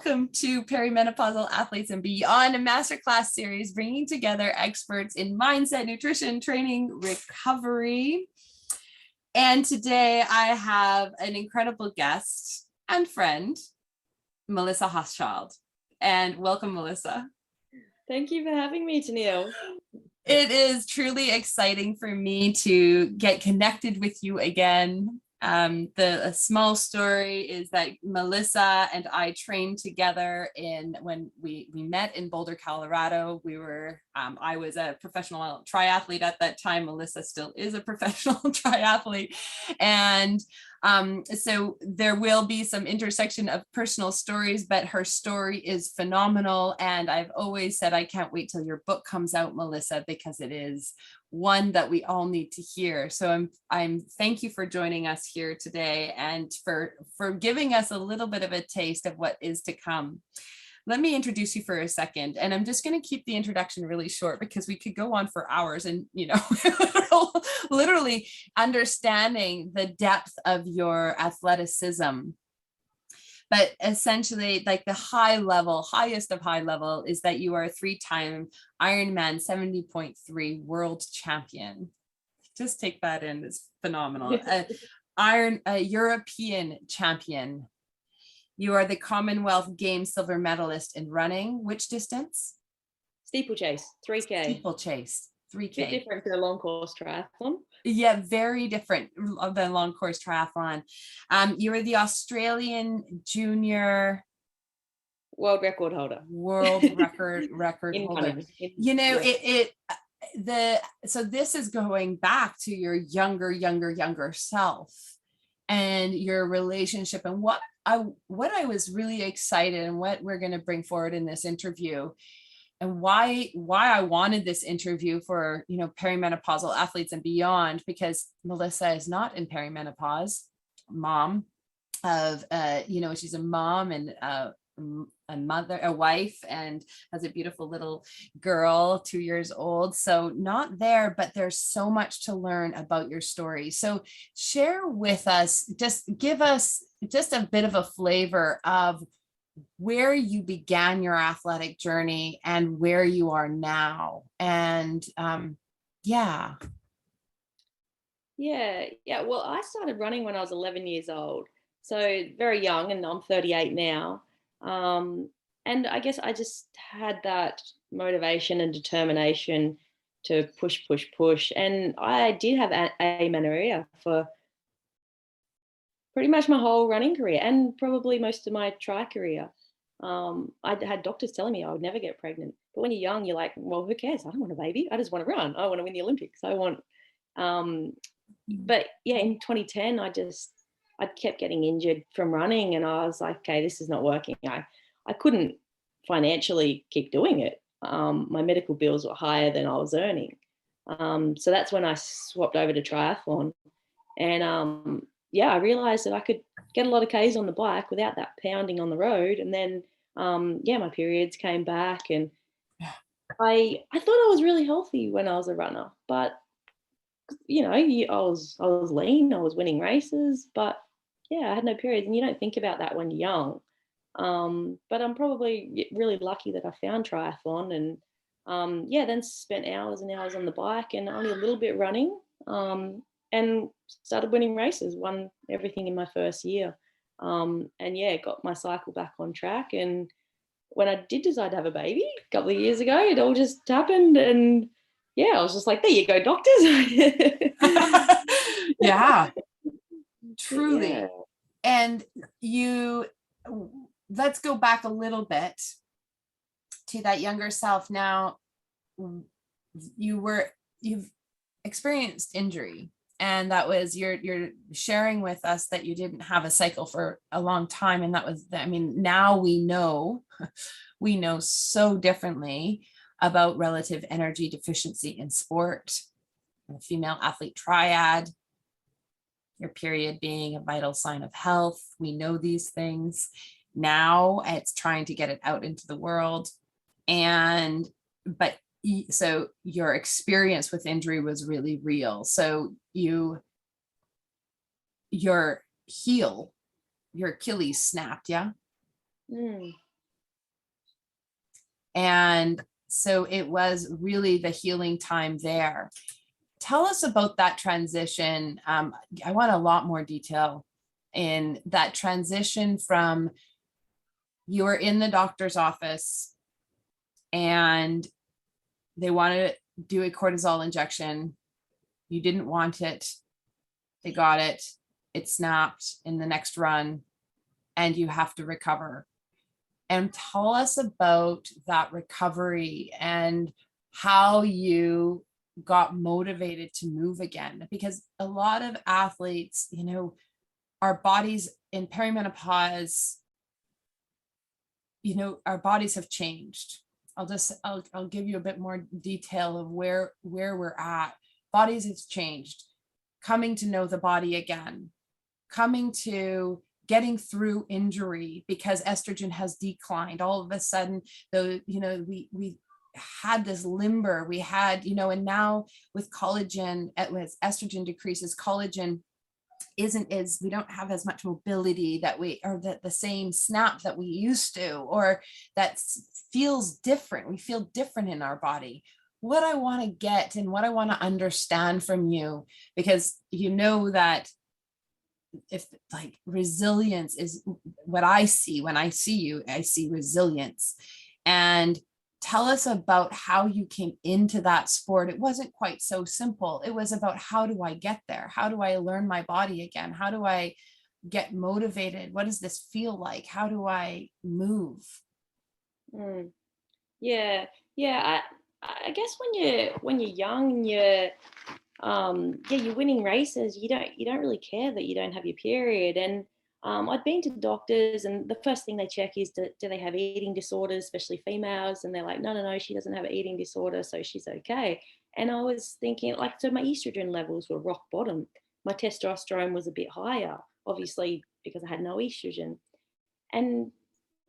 welcome to Perimenopausal Athletes and Beyond, a masterclass series bringing together experts in mindset, nutrition, training, recovery. And today I have an incredible guest and friend, Melissa Hauschildt. And welcome, Melissa. Thank you for having me, Tennille. It is truly exciting for me to get connected with you again. The small story is that Melissa and I trained together when we met in Boulder, Colorado. I was a professional triathlete at that time. Melissa still is a professional triathlete. And so there will be some intersection of personal stories, but her story is phenomenal. And I've always said, I can't wait till your book comes out, Melissa, because it is one that we all need to hear. So I'm thank you for joining us here today and for giving us a little bit of a taste of what is to come. Let me introduce you for a second. And I'm just going to keep the introduction really short because we could go on for hours and, literally understanding the depth of your athleticism. But essentially, like the highest of high level is that you are a 3-time Ironman 70.3 world champion. Just take that in. It's phenomenal. A European champion. You are the Commonwealth Games silver medalist in running. Which distance? Steeplechase, 3K. Steeplechase, 3K. Bit different for a long course triathlon. Yeah, very different than long course triathlon. You are the Australian junior world record holder. World record holder. So this is going back to your younger self and your relationship, and what I was really excited and what we're going to bring forward in this interview, and why I wanted this interview for, perimenopausal athletes and beyond, because Melissa is not in perimenopause, mom of, she's a mom and a mother, a wife, and has a beautiful little girl, 2 years old. So not there, but there's so much to learn about your story. So share with us, just give us just a bit of a flavor of where you began your athletic journey and where you are now. And yeah. Well, I started running when I was 11 years old. So very young, and I'm 38 now. And I guess I just had that motivation and determination to push. And I did have amenorrhea for pretty much my whole running career and probably most of my tri career. I had doctors telling me I would never get pregnant. But when you're young, you're like, well, who cares? I don't want a baby. I just want to run. I want to win the Olympics. But yeah, in 2010, I kept getting injured from running, and I was like, okay, this is not working. I couldn't financially keep doing it. My medical bills were higher than I was earning. So that's when I swapped over to triathlon. And I realized that I could get a lot of Ks on the bike without that pounding on the road. And then, my periods came back, and I thought I was really healthy when I was a runner, but I was lean, I was winning races, but I had no periods, and you don't think about that when you're young. But I'm probably really lucky that I found triathlon, and then spent hours and hours on the bike and only a little bit running, and started winning races, won everything in my first year, got my cycle back on track. And when I did decide to have a baby a couple of years ago, it all just happened, and I was just like, there you go, doctors. Yeah, truly. Yeah. And let's go back a little bit to that younger self. Now, you've experienced injury, and that was you're sharing with us that you didn't have a cycle for a long time, and that was, now we know so differently about relative energy deficiency in sport, the female athlete triad, your period being a vital sign of health. We know these things. Now it's trying to get it out into the world. So your experience with injury was really real. So your heel, your Achilles snapped, yeah? And so it was really the healing time there. Tell us about that transition. I want a lot more detail in that transition from you were in the doctor's office and they wanted to do a cortisol injection. You didn't want it. They got it. It snapped in the next run and you have to recover. And tell us about that recovery and how you got motivated to move again. Because a lot of athletes, you know, our bodies in perimenopause, you know, our bodies have changed. I'll give you a bit more detail of where we're at. Bodies have changed. Coming to know the body again, coming to getting through injury because estrogen has declined. All of a sudden, though, you know, we had this limber, we had, you know, and now with collagen, as estrogen decreases, collagen isn't as, we don't have as much mobility that we, or that the same snap that we used to, or that feels different. We feel different in our body. What I want to get and what I want to understand from you, because you know that if like resilience is what I see when I see you, I see resilience. And tell us about how you came into that sport. It wasn't quite so simple. It was about, how do I get there? How do I learn my body again? How do I get motivated? What does this feel like? How do I move? Mm. Yeah, yeah. I guess when you're young and you're yeah, you're winning races, you don't really care that you don't have your period. And I'd been to doctors, and the first thing they check is, do they have eating disorders, especially females? And they're like, no, no, no, she doesn't have an eating disorder, so she's okay. And I was thinking, like, so my estrogen levels were rock bottom. My testosterone was a bit higher, obviously because I had no estrogen. And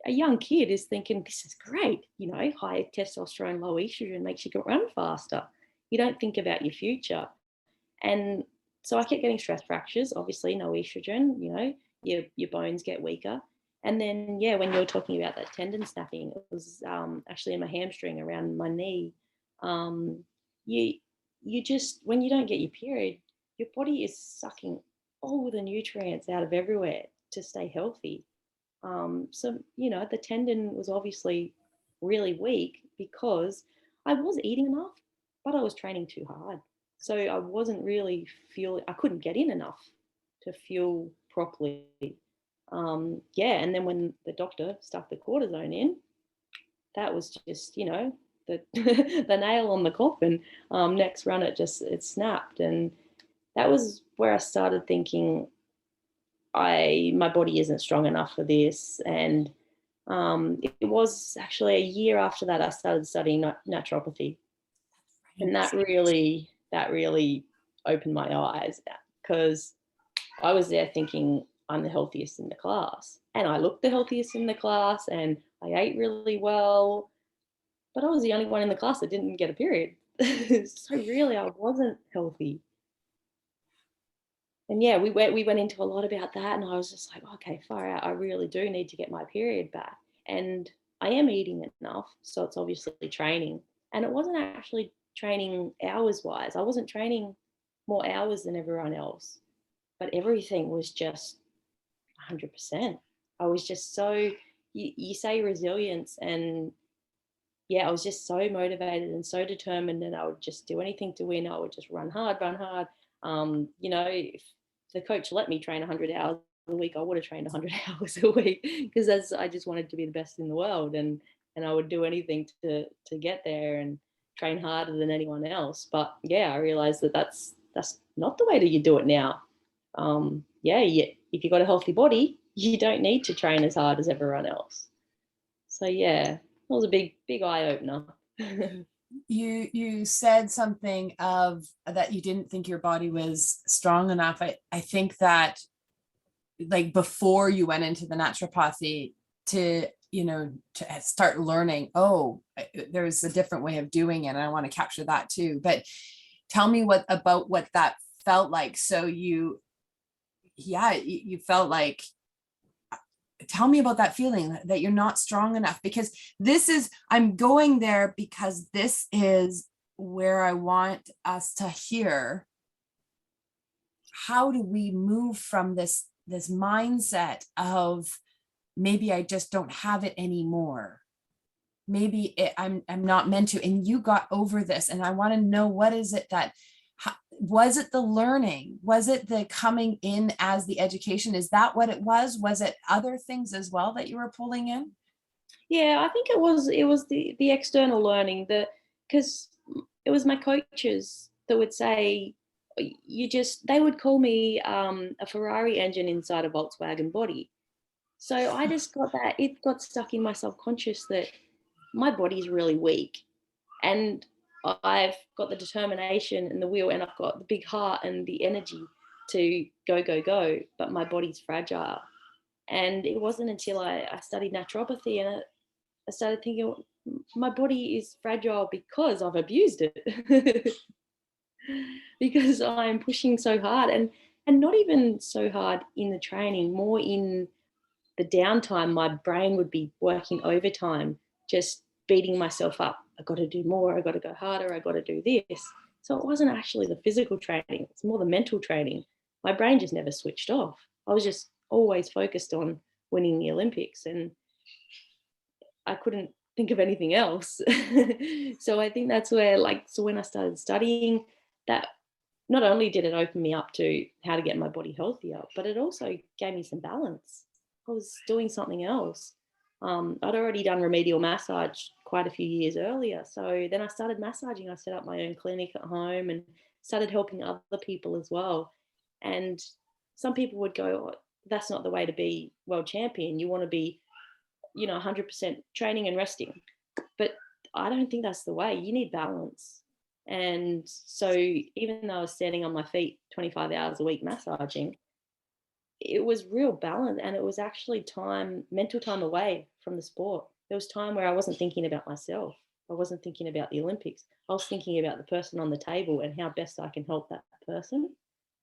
a young kid is thinking, this is great, you know, high testosterone, low estrogen makes you run faster. You don't think about your future. And so I kept getting stress fractures, obviously, no estrogen, you know, your bones get weaker. And then, yeah, when you were talking about that tendon snapping, it was actually in my hamstring around my knee. Um, you, you just, when you don't get your period, your body is sucking all the nutrients out of everywhere to stay healthy. So, you know, the tendon was obviously really weak because I was eating enough, but I was training too hard. So I wasn't really fueling, I couldn't get in enough to fuel properly. Yeah. And then when the doctor stuck the cortisone in, that was just, you know, the, the nail on the coffin. Next run, it snapped. And that was where I started thinking, my body isn't strong enough for this. And it was actually a year after that I started studying naturopathy, and that really opened my eyes, because I was there thinking I'm the healthiest in the class, and I looked the healthiest in the class, and I ate really well, but I was the only one in the class that didn't get a period. So really, I wasn't healthy. And yeah, we went into a lot about that, and I was just like, okay, far out. I really do need to get my period back, and I am eating enough, so it's obviously training. And it wasn't actually training hours wise. I wasn't training more hours than everyone else, but everything was just 100%. I was just so, you say resilience, and yeah, I was just so motivated and so determined, and I would just do anything to win. I would just run hard, run hard. You know, if the coach let me train 100 hours a week, I would have trained 100 hours a week, because I just wanted to be the best in the world, and I would do anything to get there and train harder than anyone else. But yeah, I realized that that's not the way that you do it now. Yeah, if you've got a healthy body, you don't need to train as hard as everyone else. So yeah, that was a big eye opener. You said something of that you didn't think your body was strong enough. I think that, like, before you went into the naturopathy, to, you know, to start learning, oh, there's a different way of doing it, and I want to capture that too. But tell me what that felt like. So you felt like tell me about that feeling that you're not strong enough, because I'm going there because this is where I want us to hear. How do we move from this mindset of maybe I just don't have it anymore? Maybe I'm not meant to, and you got over this. And I want to know, what is it that, was it the learning? Was it the coming in as the education? Is that what it was? Was it other things as well that you were pulling in? Yeah, I think it was the external learning, because it was my coaches that would say, they would call me a Ferrari engine inside a Volkswagen body. So I just got that, it got stuck in my subconscious that my body's really weak, and I've got the determination and the will, and I've got the big heart and the energy to go, but my body's fragile. And it wasn't until I studied naturopathy and I started thinking, my body is fragile because I've abused it. Because I'm pushing so hard, and not even so hard in the training, more in the downtime. My brain would be working overtime, just beating myself up. I got to do more. I got to go harder. I got to do this. So it wasn't actually the physical training. It's more the mental training. My brain just never switched off. I was just always focused on winning the Olympics, and I couldn't think of anything else. So I think that's where, so when I started studying, that not only did it open me up to how to get my body healthier, but it also gave me some balance. I was doing something else. I'd already done remedial massage quite a few years earlier. So then I started massaging. I set up my own clinic at home and started helping other people as well. And some people would go, oh, that's not the way to be world champion. You want to be, 100% training and resting. But I don't think that's the way. You need balance. And so even though I was standing on my feet 25 hours a week massaging, it was real balance, and it was actually mental time away from the sport. There was time where I wasn't thinking about myself. I wasn't thinking about the Olympics. I was thinking about the person on the table and how best I can help that person.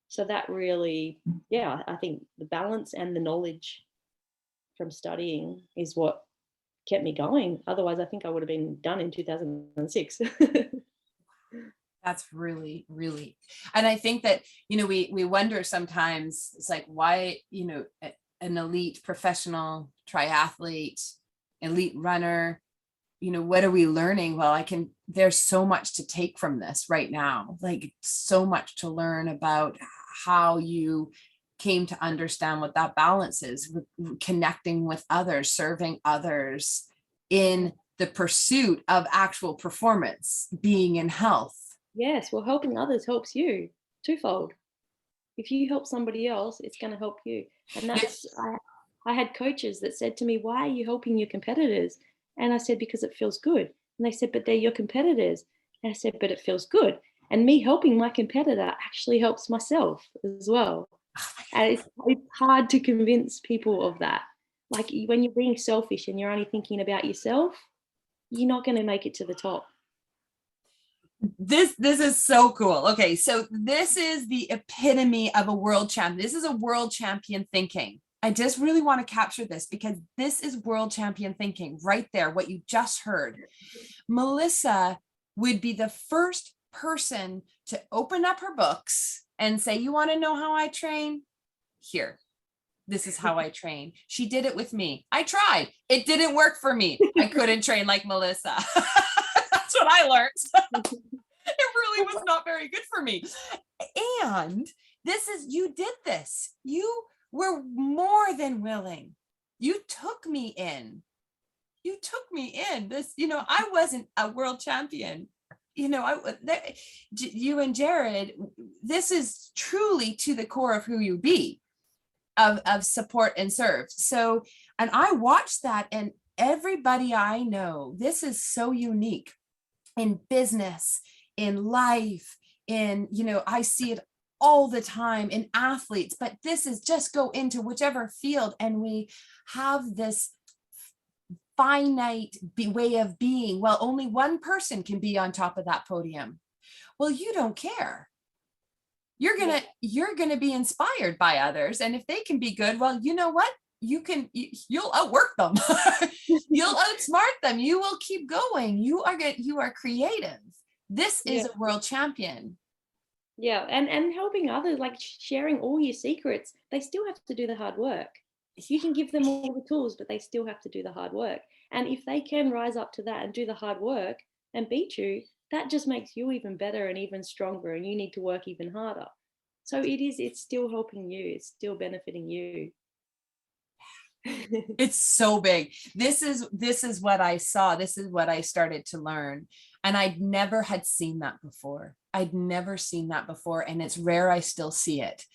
So that really, I think the balance and the knowledge from studying is what kept me going. Otherwise, I think I would have been done in 2006. That's really, really, and I think that, we wonder sometimes, it's like, why, an elite professional triathlete, elite runner, what are we learning? Well, there's so much to take from this right now, like so much to learn about how you came to understand what that balance is, connecting with others, serving others in the pursuit of actual performance, being in health. Yes, well, helping others helps you twofold. If you help somebody else, it's going to help you. And I had coaches that said to me, why are you helping your competitors? And I said, because it feels good. And they said, but they're your competitors. And I said, but it feels good. And me helping my competitor actually helps myself as well. And it's hard to convince people of that. Like when you're being selfish and you're only thinking about yourself, you're not going to make it to the top. This is so cool. Okay, so this is the epitome of a world champion. This is a world champion thinking. I just really want to capture this, because this is world champion thinking right there, what you just heard. Melissa would be the first person to open up her books and say, you want to know how I train? Here, this is how I train. She did it with me. I tried. It didn't work for me. I couldn't train like Melissa. That's what I learned. It really was not very good for me. And you did this. You were more than willing. You took me in. This, I wasn't a world champion. You and Jared, this is truly to the core of who you be, of support and serve. So, and I watched that, and everybody I know, this is so unique in business, in life, I see it all the time in athletes, but this is just go into whichever field, and we have this finite way of being. Well, only one person can be on top of that podium. Well, you don't care. You're gonna be inspired by others, and if they can be good, well, you know what? you'll outwork them. You'll outsmart them. You will keep going. You are creative. This is Yeah. a world champion. Yeah. And helping others, like sharing all your secrets, they still have to do the hard work. You can give them all the tools, but they still have to do the hard work. And if they can rise up to that and do the hard work and beat you, that just makes you even better and even stronger, and you need to work even harder. So it's still helping you, it's still benefiting you. It's so big. This is what I saw. This is what I started to learn. And I'd never had seen that before. I'd never seen that before. And it's rare I still see it.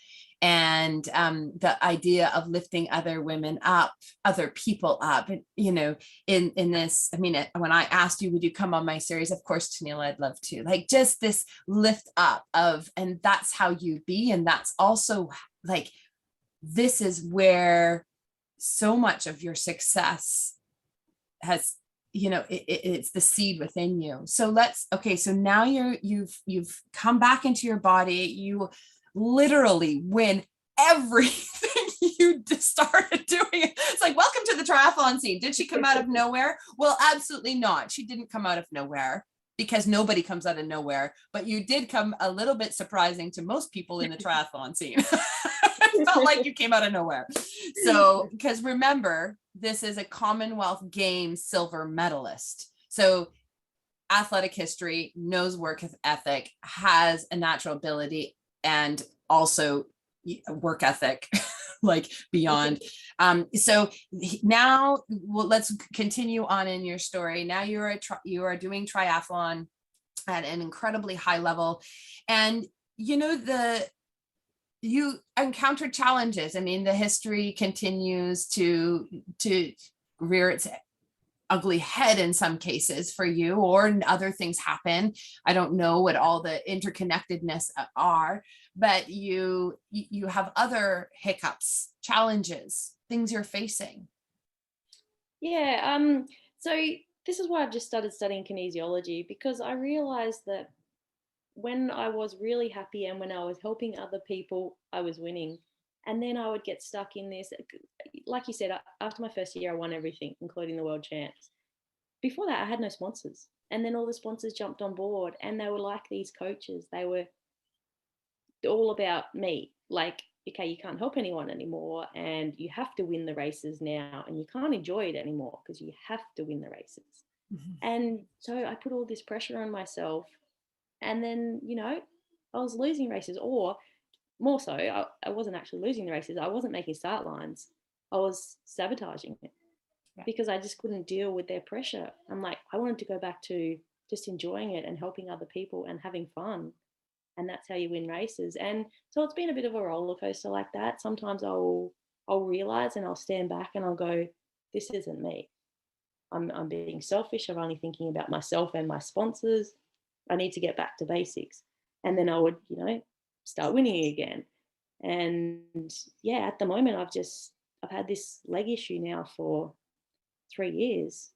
And the idea of lifting other women up, other people up, you know, in this, I mean, when I asked you, would you come on my series? Of course, Tennille, I'd love to. Like, just this lift up of, and that's how you be. And that's also like, this is where so much of your success has, you know, it's the seed within you. So so now you've come back into your body. You literally win everything you started doing. It's like, welcome to the triathlon scene. Did she come out of nowhere? Well, absolutely not. She didn't come out of nowhere, because nobody comes out of nowhere, but you did come a little bit surprising to most people in the triathlon scene. It felt like you came out of nowhere. So, because remember, this is a Commonwealth Games silver medalist. So athletic history, knows work ethic, has a natural ability, and also work ethic, like beyond. So now let's continue on in your story. Now you are doing triathlon at an incredibly high level, and you know, you encountered challenges. I mean, the history continues to rear its ugly head in some cases for you, or other things happen. I don't know what all the interconnectedness are, but you have other hiccups, challenges, things you're facing. Yeah. So this is why I've just started studying kinesiology, because I realized that when I was really happy and when I was helping other people, I was winning. And then I would get stuck in this. Like you said, after my first year, I won everything, including the world champs. Before that, I had no sponsors. And then all the sponsors jumped on board, and they were like these coaches. They were all about me. Like, okay, you can't help anyone anymore, and you have to win the races now, and you can't enjoy it anymore because you have to win the races. Mhm. And so I put all this pressure on myself. And then, you know, I was losing races, or more so, I wasn't actually losing the races. I wasn't making start lines. I was sabotaging it because I just couldn't deal with their pressure. I'm like, I wanted to go back to just enjoying it and helping other people and having fun. And that's how you win races. And so it's been a bit of a roller coaster like that. Sometimes I'll realize and I'll stand back and I'll go, this isn't me. I'm being selfish. I'm only thinking about myself and my sponsors. I need to get back to basics. And then I would, you know, start winning again. And yeah, at the moment I've had this leg issue now for 3 years.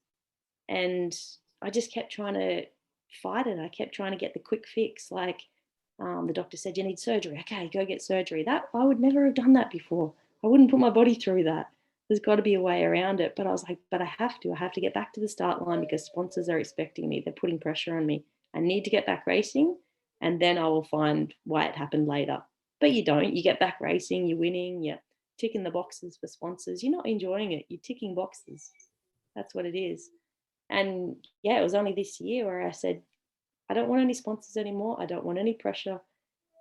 And I just kept trying to fight it. I kept trying to get the quick fix. Like, the doctor said, you need surgery. Okay, go get surgery. That I would never have done that before. I wouldn't put my body through that. There's got to be a way around it. But I was like, but I have to. I have to get back to the start line because sponsors are expecting me. They're putting pressure on me. I need to get back racing, and then I will find why it happened later. But you don't. You get back racing, you're winning, you're ticking the boxes for sponsors. You're not enjoying it. You're ticking boxes. That's what it is. And yeah, it was only this year where I said, I don't want any sponsors anymore. I don't want any pressure.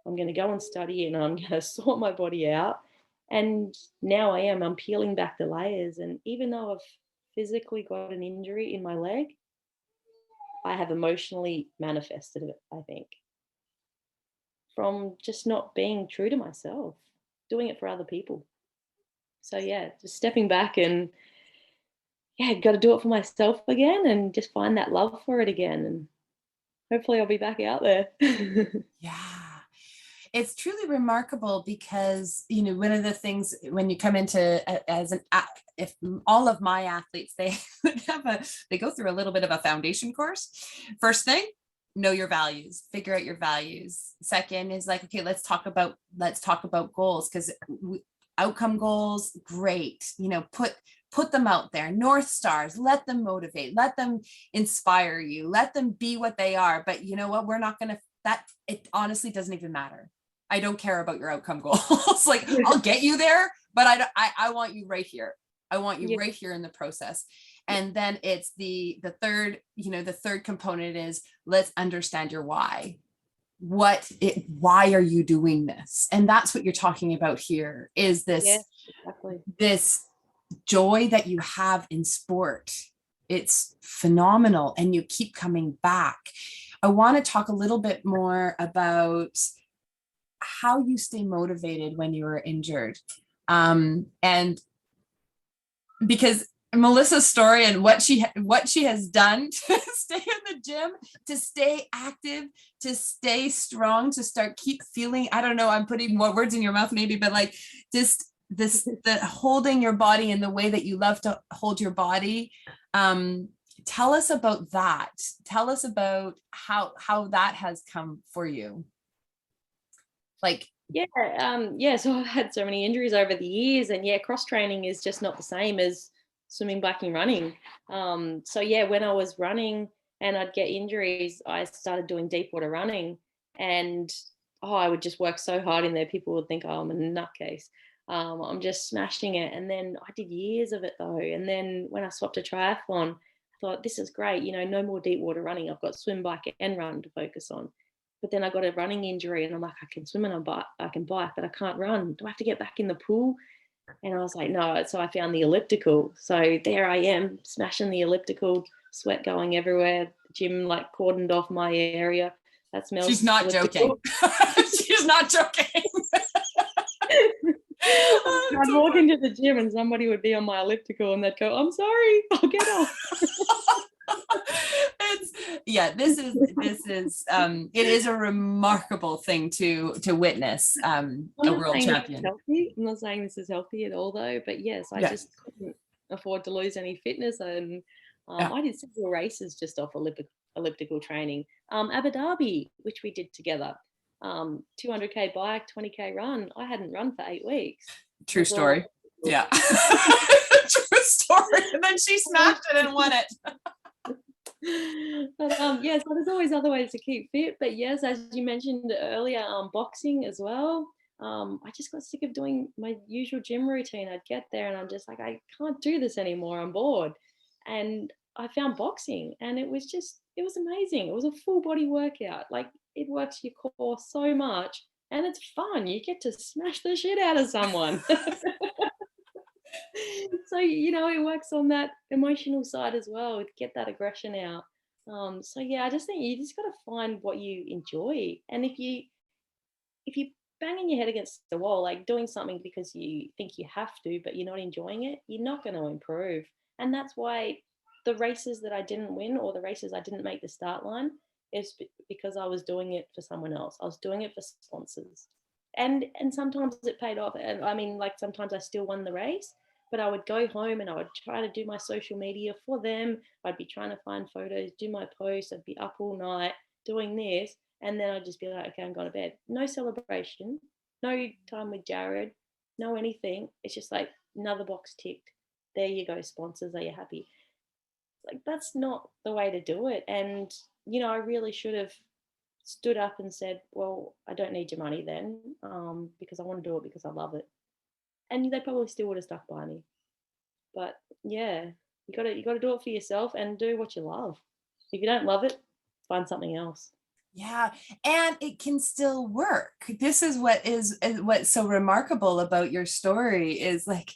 I'm going to go and study and I'm going to sort my body out. And now I'm peeling back the layers. And even though I've physically got an injury in my leg, I have emotionally manifested it, I think, from just not being true to myself, doing it for other people. So yeah, just stepping back and yeah, got to do it for myself again and just find that love for it again. And hopefully I'll be back out there. Yeah. It's truly remarkable because, you know, one of the things when you come into if all of my athletes, they they go through a little bit of a foundation course. First thing, know your values, figure out your values. Second is like, okay, let's talk about goals. Because outcome goals, great. Put them out there, North Stars, let them motivate, let them inspire you, let them be what they are. But you know what? We're not going to, it honestly doesn't even matter. I don't care about your outcome goals. Like, I'll get you there, but I want you right here. I want you right here in the process. And then it's the third component is, let's understand your why. Why are you doing this? And that's what you're talking about here, is this joy that you have in sport. It's phenomenal, and you keep coming back. I want to talk a little bit more about how you stay motivated when you are injured. And because Melissa's story and what she has done to stay in the gym, to stay active, to stay strong, to keep feeling, I don't know, I'm putting more words in your mouth maybe, but like just the holding your body in the way that you love to hold your body. Tell us about that. Tell us about how that has come for you. Like, so I've had so many injuries over the years, and cross training is just not the same as swimming, biking, running. When I was running and I'd get injuries, I started doing deep water running, and I would just work so hard in there. People would think, I'm a nutcase. I'm just smashing it. And then I did years of it though. And then when I swapped to triathlon, I thought, this is great. No more deep water running. I've got swim, bike and run to focus on. But then I got a running injury, and I'm like, I can swim and I can bike, but I can't run. Do I have to get back in the pool? And I was like, no. So I found the elliptical. So there I am, smashing the elliptical, sweat going everywhere, the gym like cordoned off my area. That smells. She's not joking. She's not joking. I'd walk into the gym and somebody would be on my elliptical and they'd go, I'm sorry, I'll get off. It is a remarkable thing to witness, a world champion. I'm not saying this is healthy at all though, but I just couldn't afford to lose any fitness, and I did several races just off elliptical training. Abu Dhabi, which we did together, 200k bike, 20k run. I hadn't run for 8 weeks. True story. Yeah. True story. And then she smashed it and won it. But so there's always other ways to keep fit. But yes, as you mentioned earlier, boxing as well. I just got sick of doing my usual gym routine. I'd get there and I'm just like, I can't do this anymore. I'm bored. And I found boxing, and it was amazing. It was a full body workout. Like, it works your core so much, and it's fun. You get to smash the shit out of someone. So, it works on that emotional side as well, to get that aggression out. I just think you just got to find what you enjoy. And if you banging your head against the wall, like doing something because you think you have to, but you're not enjoying it, you're not going to improve. And that's why the races that I didn't win, or the races I didn't make the start line, is because I was doing it for someone else. I was doing it for sponsors. And sometimes it paid off. And I mean, like, sometimes I still won the race, but I would go home and I would try to do my social media for them. I'd be trying to find photos, do my posts. I'd be up all night doing this. And then I'd just be like, okay, I'm going to bed. No celebration, no time with Jared, no anything. It's just like, another box ticked. There you go, sponsors. Are you happy? Like, that's not the way to do it. And, I really should have stood up and said, well, I don't need your money then, because I want to do it because I love it. And they probably still would have stuck by me. But you got to do it for yourself and do what you love. If you don't love it, find something else. Yeah, and it can still work. This is what's so remarkable about your story, is like,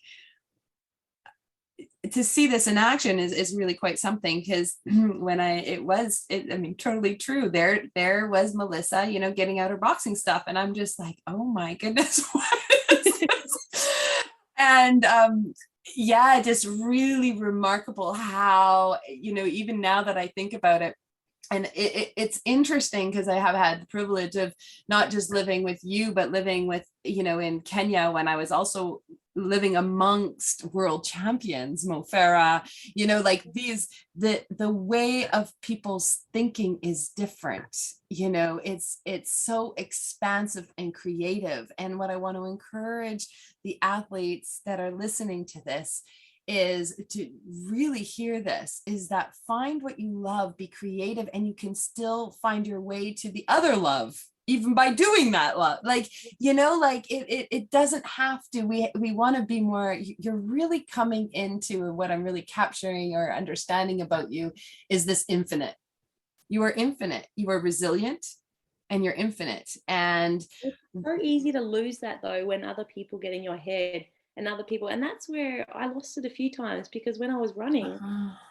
to see this in action is really quite something. Because when totally true. There was Melissa, getting out her boxing stuff, and I'm just like, oh my goodness, what is this? And just really remarkable how, even now that I think about it. And it's interesting, because I have had the privilege of not just living with you, but living with, in Kenya, when I was also living amongst world champions, Mo Farah, like the way of people's thinking is different. It's so expansive and creative. And what I want to encourage the athletes that are listening to this is to really hear this, is that find what you love, be creative, and you can still find your way to the other love, even by doing that love. It doesn't have to, we want to be more, you're really coming into what I'm really capturing or understanding about you is this infinite. You are infinite, you are resilient, and you're infinite. And it's so easy to lose that though when other people get in your head and that's where I lost it a few times, because when I was running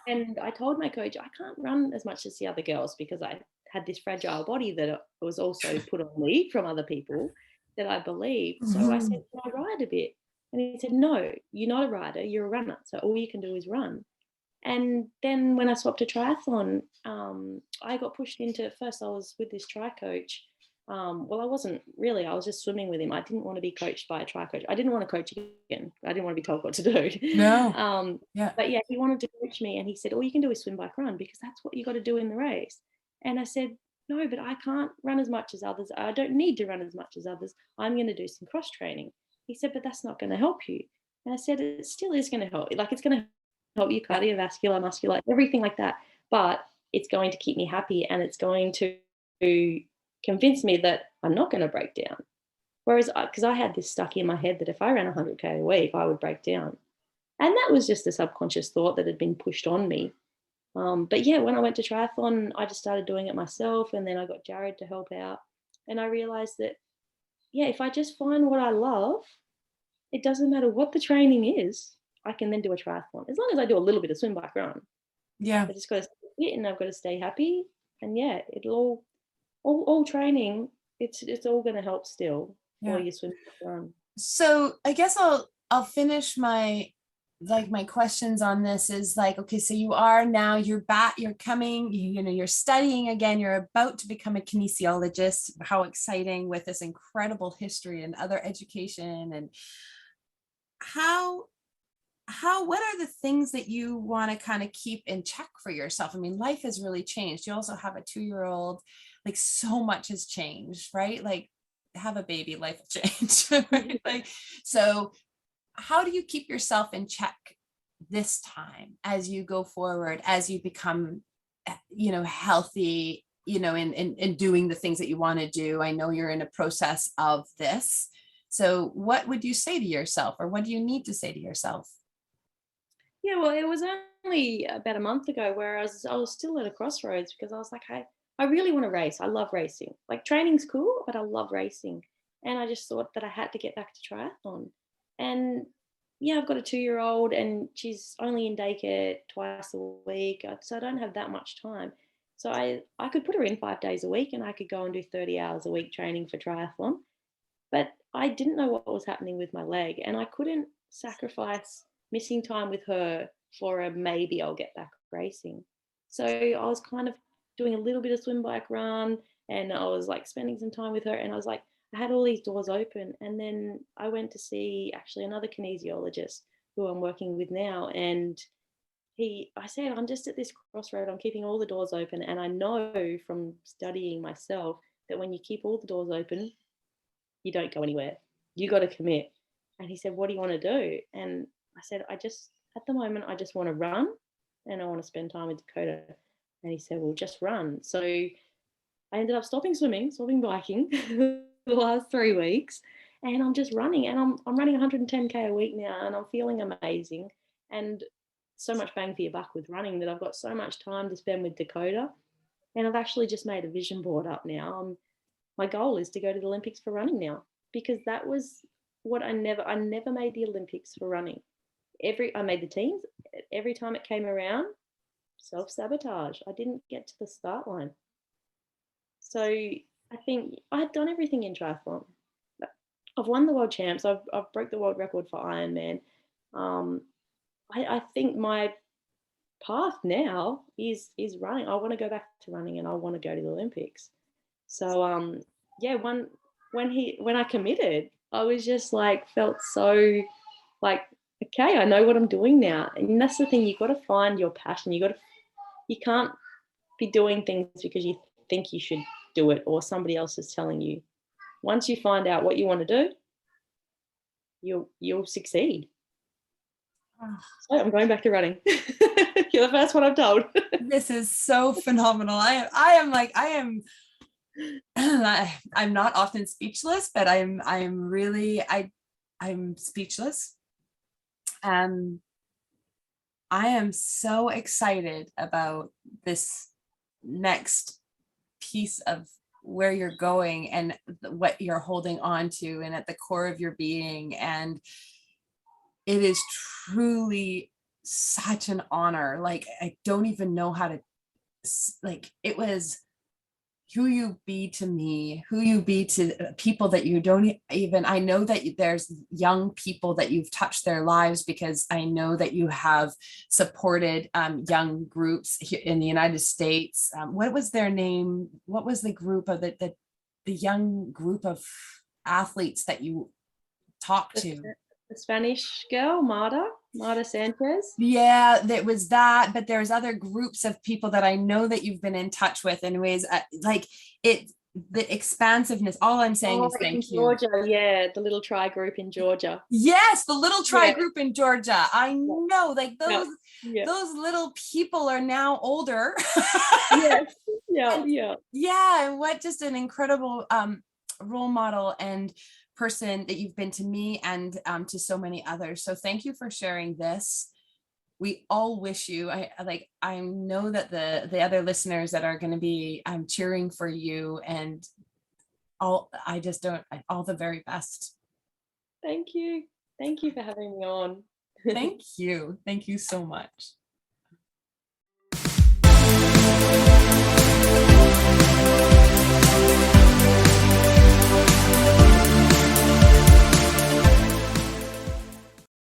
and I told my coach I can't run as much as the other girls because I had this fragile body that was also put on me from other people that I believed. So I said, can I ride a bit? And he said, no, you're not a rider, you're a runner, so all you can do is run. And then when I swapped to triathlon, I got pushed into, first I was with this tri coach. Well, I wasn't really, I was just swimming with him. I didn't want to be coached by a tri coach. I didn't want to coach again. I didn't want to be told what to do. no. Yeah. But yeah, he wanted to coach me and he said, all you can do is swim, bike, run, because that's what you got to do in the race. And I said, no, but I can't run as much as others. I don't need to run as much as others. I'm going to do some cross training. He said, but that's not going to help you. And I said, it still is going to help. Like, it's going to help you cardiovascular, muscular, everything like that. But it's going to keep me happy and it's going to convince me that I'm not going to break down. Whereas, because I had this stuck in my head that if I ran 100K a week, I would break down. And that was just a subconscious thought that had been pushed on me. But yeah, when I went to triathlon, I just started doing it myself. And then I got Jared to help out. And I realized that, yeah, if I just find what I love, it doesn't matter what the training is, I can then do a triathlon. As long as I do a little bit of swim, bike, run. Yeah. I just got to stay fit and I've got to stay happy. And yeah, it'll all training, it's all going to help still while you swim, bike, run. So I guess I'll finish my questions on this is like, okay, so you are now, you're back, you're coming, you're studying again, you're about to become a kinesiologist. How exciting, with this incredible history and other education. And what are the things that you want to kind of keep in check for yourself? I mean, life has really changed. You also have a 2-year-old, like so much has changed, right? Like, have a baby, life will change. Right? Like, so how do you keep yourself in check this time as you go forward, as you become, healthy, in doing the things that you want to do? I know you're in a process of this. So what would you say to yourself, or what do you need to say to yourself? Yeah, well, it was only about a month ago where I was still at a crossroads because I was like, I really want to race. I love racing. Like, training's cool, but I love racing. And I just thought that I had to get back to triathlon. And yeah, I've got a 2-year-old and she's only in daycare twice a week. So I don't have that much time. So I could put her in 5 days a week and I could go and do 30 hours a week training for triathlon. But I didn't know what was happening with my leg and I couldn't sacrifice missing time with her for a maybe I'll get back racing. So I was kind of doing a little bit of swim, bike, run, and I was like spending some time with her. And I was like, I had all these doors open. And then I went to see actually another kinesiologist who I'm working with now. And I said, I'm just at this crossroad. I'm keeping all the doors open. And I know from studying myself that when you keep all the doors open, you don't go anywhere. You got to commit. And he said, what do you want to do? And I said, at the moment, I just want to run and I want to spend time with Dakota. And he said, well, just run. So I ended up stopping swimming, stopping biking the last 3 weeks. And I'm just running and I'm running 110K a week now and I'm feeling amazing. And so much bang for your buck with running that I've got so much time to spend with Dakota. And I've actually just made a vision board up now. My goal is to go to the Olympics for running now, because that was what I never made the Olympics for running. I made the teams. Every time it came around, self-sabotage. I didn't get to the start line. So I think I had done everything in triathlon. I've won the world champs. I've broke the world record for Ironman. I think my path now is running. I want to go back to running and I want to go to the Olympics. So yeah, when I committed, I was just like felt so like, okay, I know what I'm doing now. And that's the thing, you've got to find your passion. You can't be doing things because you think you should do it or somebody else is telling you. Once you find out what you want to do, you'll succeed. Oh, So I'm going back to running. You're the first one I've told. this is so phenomenal. I'm I'm not often speechless, but I'm speechless. I am so excited about this next piece of where you're going and what you're holding on to and at the core of your being. And it is truly such an honor. Like, I don't even know how to, like, it was who you be to me, who you be to people that you don't even, I know that there's young people that you've touched their lives, because I know that you have supported young groups here in the United States. What was their name? What was the group of the young group of athletes that you talked to? The Spanish girl, Marta Sanchez. Yeah, that was that, but there's other groups of people that I know that you've been in touch with in ways like it, the expansive. All I'm saying is thank you. Georgia, yeah, the little tri group in Georgia. Yes, the little tri group in Georgia. I know, like those little people are now older. Yes, yeah. And what just an incredible role model and person that you've been to me and to so many others. So thank you for sharing this. We all wish you, I know that the other listeners that are going to be cheering for you, and all the very best. Thank you for having me on. Thank you so much.